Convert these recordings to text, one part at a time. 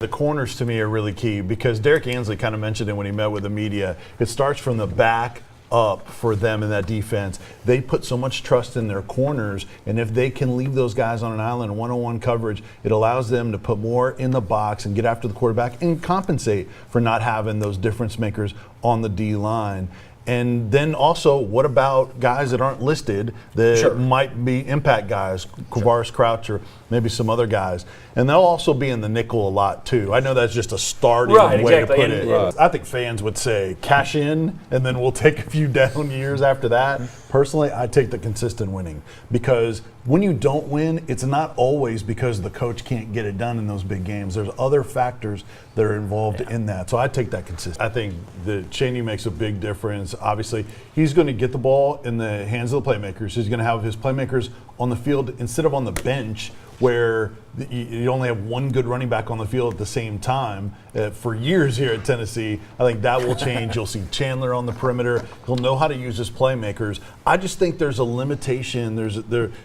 The corners to me are really key because Derek Ansley kind of mentioned it when he met with the media. It starts from the back up for them in that defense. They put so much trust in their corners, and if they can leave those guys on an island in one-on-one coverage, it allows them to put more in the box and get after the quarterback and compensate for not having those difference makers on the D-line. And then also, what about guys that aren't listed that might be impact guys, Quavaris Crouch or maybe some other guys? And they'll also be in the nickel a lot, too. I know that's just a starting way to put it. I think fans would say cash in, and then we'll take a few down years after that. Personally, I take the consistent winning because when you don't win, it's not always because the coach can't get it done in those big games. There's other factors that are involved in that. So I take that consistent. I think that Chaney makes a big difference. Obviously, he's going to get the ball in the hands of the playmakers. He's going to have his playmakers on the field instead of on the bench where you only have one good running back on the field at the same time. For years here at Tennessee, I think that will change. You'll see Chandler on the perimeter. He'll know how to use his playmakers. I just think there's a limitation.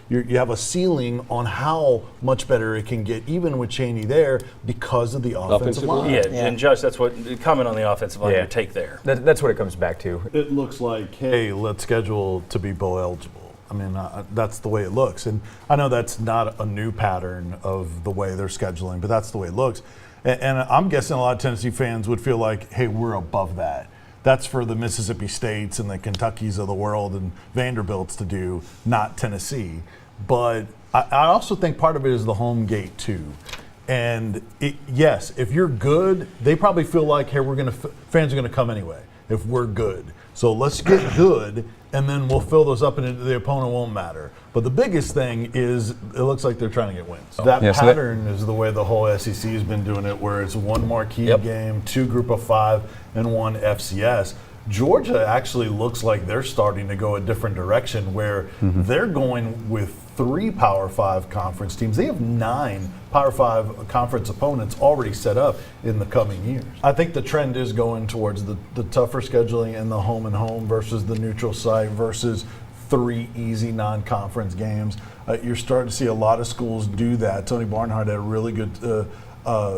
You have a ceiling on how much better it can get, even with Chaney there, because of the offensive line. Yeah, and Josh, that's what comment on the offensive line. Your take there. That's what it comes back to. It looks like, hey, let's schedule to be bowl eligible. I mean, that's the way it looks. And I know that's not a new pattern of the way they're scheduling, but that's the way it looks. And I'm guessing a lot of Tennessee fans would feel like, hey, we're above that. That's for the Mississippi States and the Kentuckys of the world and Vanderbilts to do, not Tennessee. But I also think part of it is the home gate, too. And yes, if you're good, they probably feel like, hey, fans are going to come anyway if we're good. So let's get good, and then we'll fill those up, and the opponent won't matter. But the biggest thing is it looks like they're trying to get wins. That pattern is the way the whole SEC has been doing it, where it's one marquee game, 2 group of 5, and 1 FCS. Georgia actually looks like they're starting to go a different direction where they're going with 3 Power 5 conference teams. They have 9 Power 5 conference opponents already set up in the coming years. I think the trend is going towards the tougher scheduling and the home and home versus the neutral site versus 3 easy non-conference games. You're starting to see a lot of schools do that. Tony Barnhart had a really good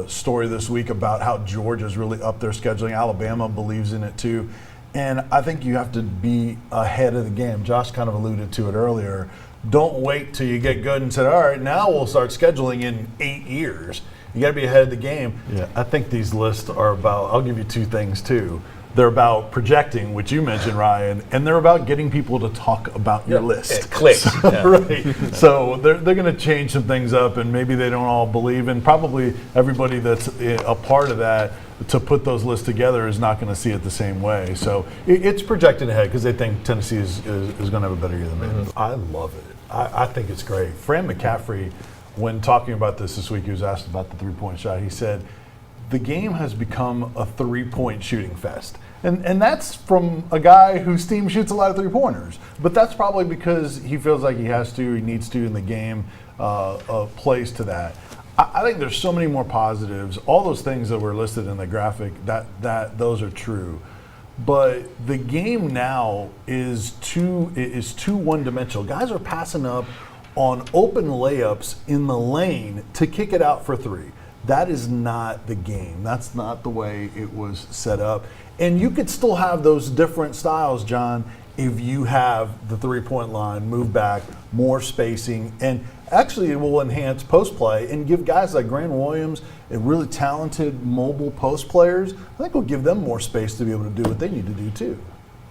story this week about how Georgia's really upped their scheduling. Alabama believes in it too. And I think you have to be ahead of the game. Josh kind of alluded to it earlier. Don't wait till you get good and say, all right, now we'll start scheduling in 8 years. You got to be ahead of the game. Yeah, I think these lists are about, I'll give you 2 things too. They're about projecting, which you mentioned, Ryan, and they're about getting people to talk about your list. It clicks. Right. So they're going to change some things up, and maybe they don't all believe, and probably everybody that's a part of that to put those lists together is not going to see it the same way. So it's projected ahead because they think Tennessee is going to have a better year than Vanderbilt. I love it. I think it's great. Fran McCaffrey, when talking about this week, he was asked about the 3-point shot. He said, the game has become a 3-point shooting fest. And that's from a guy whose team shoots a lot of 3-pointers. But that's probably because he feels like he has to, he needs to, and the game plays to that. I think there's so many more positives. All those things that were listed in the graphic, that those are true. But the game now is too one-dimensional. Guys are passing up on open layups in the lane to kick it out for 3. That is not the game. That's not the way it was set up. And you could still have those different styles, John, if you have the 3-point line, move back, more spacing, and actually it will enhance post play and give guys like Grant Williams and really talented mobile post players, I think will give them more space to be able to do what they need to do too.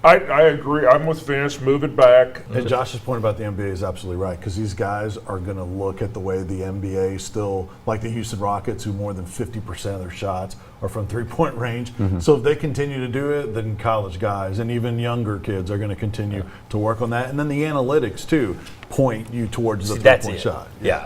I agree. I'm with Vince. Move it back. And Josh's point about the NBA is absolutely right because these guys are going to look at the way the NBA still, like the Houston Rockets, who more than 50% of their shots are from 3-point range. So if they continue to do it, then college guys and even younger kids are going to continue to work on that. And then the analytics too point you towards the 3-point shot. Yeah.